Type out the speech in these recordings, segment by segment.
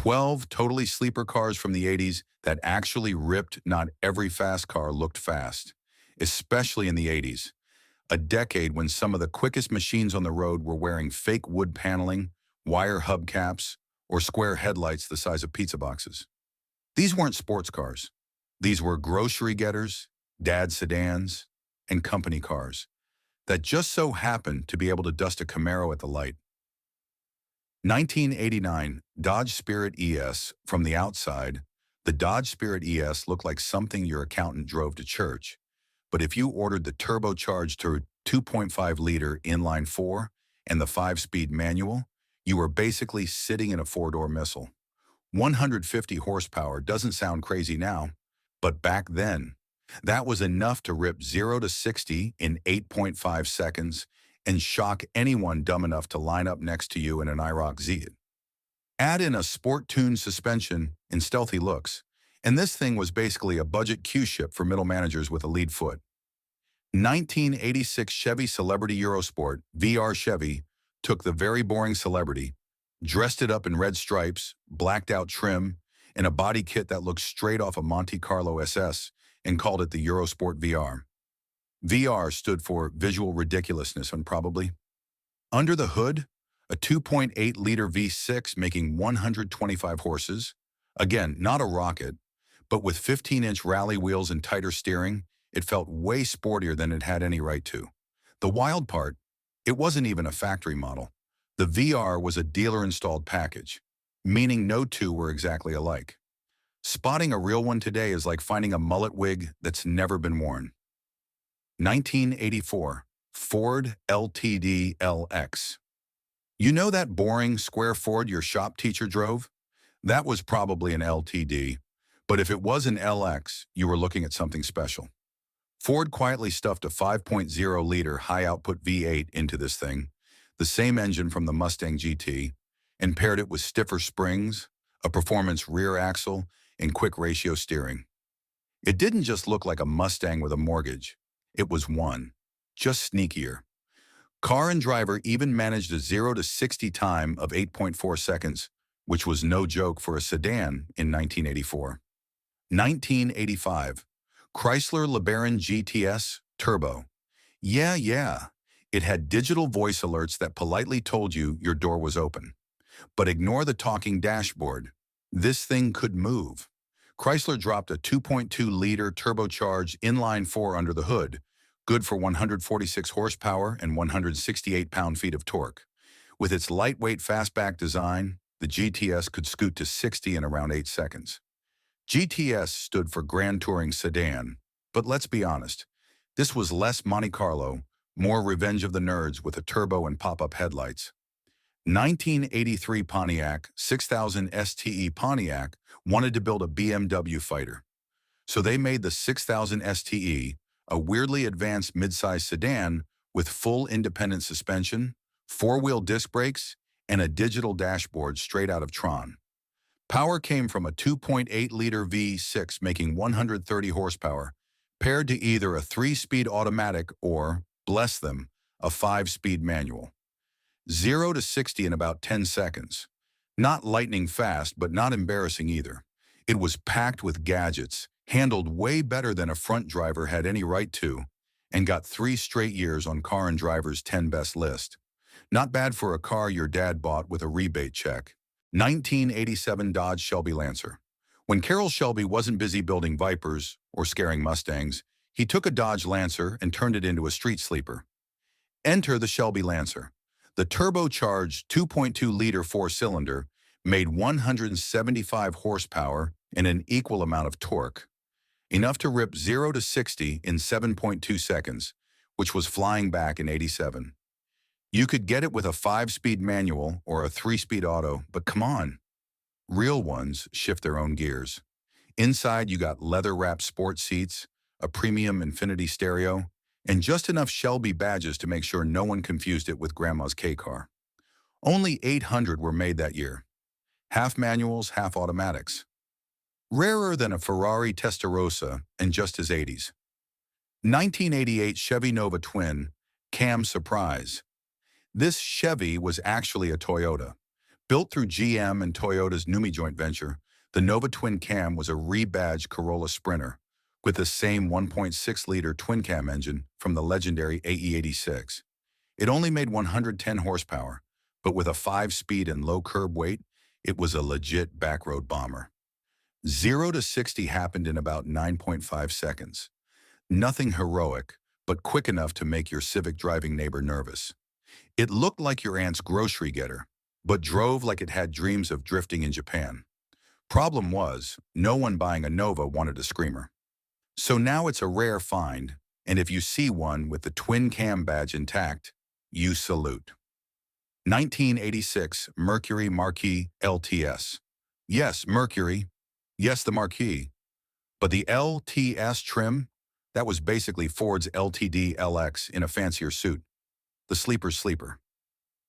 12 totally sleeper cars from the 80s that actually ripped. Not every fast car looked fast, especially in the 80s, a decade when some of the quickest machines on the road were wearing fake wood paneling, wire hubcaps, or square headlights the size of pizza boxes. These weren't sports cars. These were grocery getters, dad sedans, and company cars that just so happened to be able to dust a Camaro at the light. 1989 Dodge Spirit ES. From the outside, the Dodge Spirit ES looked like something your accountant drove to church. But if you ordered the turbocharged 2.5-liter inline-4 and the 5-speed manual, you were basically sitting in a four-door missile. 150 horsepower doesn't sound crazy now, but back then, that was enough to rip 0 to 60 in 8.5 seconds and shock anyone dumb enough to line up next to you in an IROC Z. Add in a sport-tuned suspension and stealthy looks, and this thing was basically a budget Q-ship for middle managers with a lead foot. 1986 Chevy Celebrity Eurosport VR Chevy took the very boring Celebrity, dressed it up in red stripes, blacked-out trim, and a body kit that looked straight off a Monte Carlo SS, and called it the Eurosport VR. VR stood for visual ridiculousness, and probably. Under the hood, a 2.8-liter V6 making 125 horses. Again, not a rocket, but with 15-inch rally wheels and tighter steering, it felt way sportier than it had any right to. The wild part, it wasn't even a factory model. The VR was a dealer-installed package, meaning no two were exactly alike. Spotting a real one today is like finding a mullet wig that's never been worn. 1984 Ford LTD LX. You know that boring square Ford your shop teacher drove? That was probably an LTD, but if it was an LX, you were looking at something special. Ford quietly stuffed a 5.0-liter high-output V8 into this thing, the same engine from the Mustang GT, and paired it with stiffer springs, a performance rear axle, and quick ratio steering. It didn't just look like a Mustang with a mortgage. It was one, just sneakier. Car and driver even managed a 0 to 60 time of 8.4 seconds, which was no joke for a sedan in 1984. 1985, Chrysler LeBaron GTS Turbo. Yeah, it had digital voice alerts that politely told you your door was open. But ignore the talking dashboard. This thing could move. Chrysler dropped a 2.2-liter turbocharged inline-4 under the hood, good for 146 horsepower and 168 pound-feet of torque. With its lightweight fastback design, the GTS could scoot to 60 in around 8 seconds. GTS stood for Grand Touring Sedan, but let's be honest, this was less Monte Carlo, more Revenge of the Nerds with a turbo and pop-up headlights. 1983 Pontiac 6000 STE Pontiac wanted to build a BMW fighter. So they made the 6000 STE, a weirdly advanced midsize sedan with full independent suspension, four-wheel disc brakes, and a digital dashboard straight out of Tron. Power came from a 2.8-liter V6 making 130 horsepower, paired to either a 3-speed automatic or, bless them, a 5-speed manual. 0 to 60 in about 10 seconds. Not lightning fast, but not embarrassing either. It was packed with gadgets, handled way better than a front driver had any right to, and got 3 straight years on Car and Driver's 10 best list. Not bad for a car your dad bought with a rebate check. 1987 Dodge Shelby Lancer. When Carroll Shelby wasn't busy building Vipers or scaring Mustangs, he took a Dodge Lancer and turned it into a street sleeper. Enter the Shelby Lancer. The turbocharged 2.2-liter 4-cylinder made 175 horsepower and an equal amount of torque, enough to rip 0 to 60 in 7.2 seconds, which was flying back in 87. You could get it with a 5-speed manual or a 3-speed auto, but come on. Real ones shift their own gears. Inside, you got leather-wrapped sports seats, a premium Infinity stereo, and just enough Shelby badges to make sure no one confused it with Grandma's K-car. Only 800 were made that year. Half manuals, half automatics. Rarer than a Ferrari Testarossa and just as 80s. 1988 Chevy Nova Twin, Cam Surprise. This Chevy was actually a Toyota, Built through GM and Toyota's NUMMI joint venture, the Nova Twin Cam was a rebadged Corolla Sprinter with the same 1.6-liter twin-cam engine from the legendary AE86. It only made 110 horsepower, but with a 5-speed and low curb weight, it was a legit backroad bomber. 0 to 60 happened in about 9.5 seconds. Nothing heroic, but quick enough to make your Civic driving neighbor nervous. It looked like your aunt's grocery getter, but drove like it had dreams of drifting in Japan. Problem was, no one buying a Nova wanted a Screamer. So now it's a rare find, and if you see one with the twin cam badge intact, you salute. 1986 Mercury Marquis LTS. Yes, Mercury. Yes, the Marquis. But the LTS trim, that was basically Ford's LTD LX in a fancier suit. The sleeper's sleeper.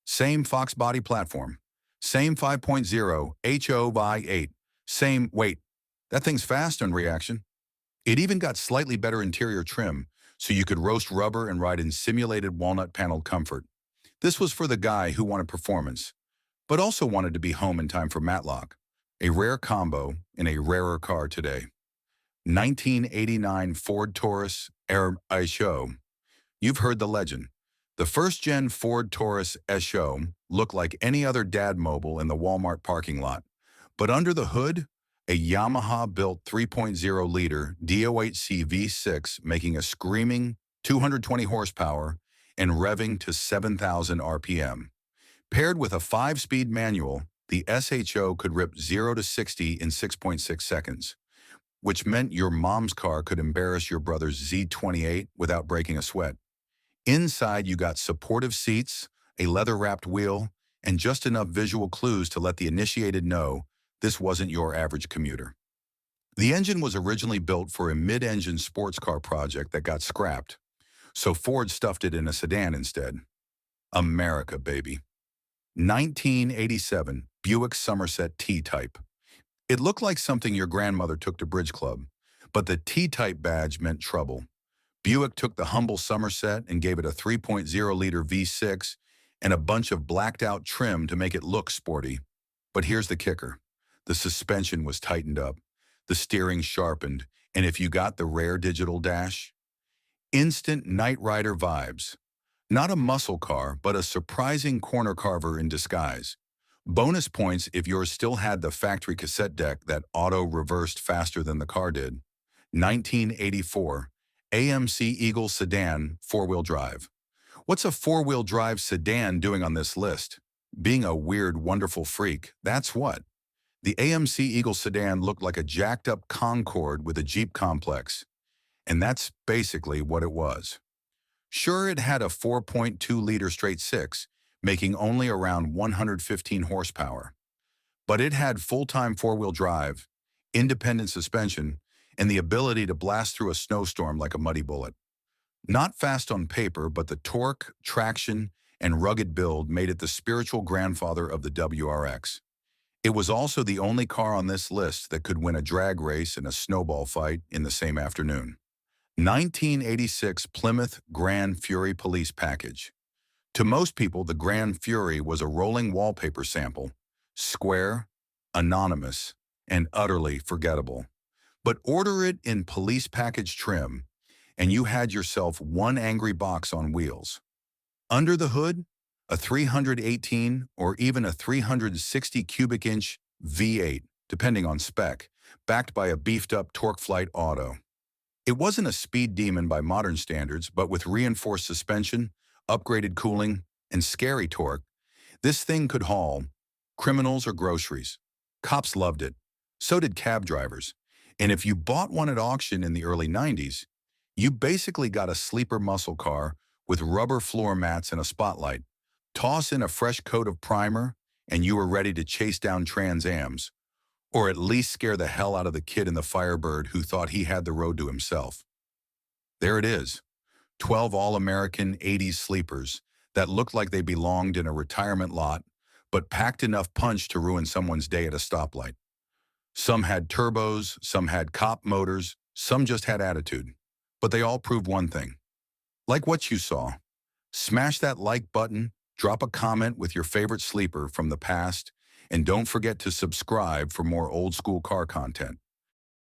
Same Fox body platform. Same 5.0 HO/8. Same, wait, that thing's fast on reaction. It even got slightly better interior trim, so you could roast rubber and ride in simulated walnut-paneled comfort. This was for the guy who wanted performance, but also wanted to be home in time for Matlock, a rare combo in a rarer car today. 1989 Ford Taurus SHO. You've heard the legend. The first-gen Ford Taurus SHO looked like any other dad mobile in the Walmart parking lot, but under the hood, a Yamaha-built 3.0-liter D08C V6 making a screaming 220 horsepower and revving to 7,000 RPM. Paired with a 5-speed manual, the SHO could rip 0 to 60 in 6.6 seconds, which meant your mom's car could embarrass your brother's Z28 without breaking a sweat. Inside, you got supportive seats, a leather-wrapped wheel, and just enough visual clues to let the initiated know this wasn't your average commuter. The engine was originally built for a mid-engine sports car project that got scrapped, so Ford stuffed it in a sedan instead. America, baby. 1987 Buick Somerset T-Type. It looked like something your grandmother took to Bridge Club, but the T-Type badge meant trouble. Buick took the humble Somerset and gave it a 3.0-liter V6 and a bunch of blacked-out trim to make it look sporty. But here's the kicker. The suspension was tightened up, the steering sharpened, and if you got the rare digital dash, instant Knight Rider vibes. Not a muscle car, but a surprising corner carver in disguise. Bonus points if yours still had the factory cassette deck that auto-reversed faster than the car did. 1984 AMC Eagle Sedan 4-wheel drive. What's a 4-wheel drive sedan doing on this list? Being a weird, wonderful freak, that's what. The AMC Eagle sedan looked like a jacked-up Concorde with a Jeep complex, and that's basically what it was. Sure, it had a 4.2-liter straight-six, making only around 115 horsepower, but it had full-time 4-wheel drive, independent suspension, and the ability to blast through a snowstorm like a muddy bullet. Not fast on paper, but the torque, traction, and rugged build made it the spiritual grandfather of the WRX. It was also the only car on this list that could win a drag race and a snowball fight in the same afternoon. 1986 Plymouth Grand Fury Police Package. To most people, the Grand Fury was a rolling wallpaper sample, square, anonymous, and utterly forgettable. But order it in police package trim, and you had yourself one angry box on wheels. Under the hood, a 318 or even a 360 cubic inch V8, depending on spec, backed by a beefed-up TorqueFlite auto. It wasn't a speed demon by modern standards, but with reinforced suspension, upgraded cooling, and scary torque, this thing could haul criminals or groceries. Cops loved it. So did cab drivers. And if you bought one at auction in the early 90s, you basically got a sleeper muscle car with rubber floor mats and a spotlight. Toss in a fresh coat of primer, and you were ready to chase down Trans Ams, or at least scare the hell out of the kid in the Firebird who thought he had the road to himself. There it is, 12 all-American 80s sleepers that looked like they belonged in a retirement lot, but packed enough punch to ruin someone's day at a stoplight. Some had turbos, some had cop motors, some just had attitude. But they all proved one thing. Like what you saw. Smash that like button, drop a comment with your favorite sleeper from the past, And don't forget to subscribe for more old school car content.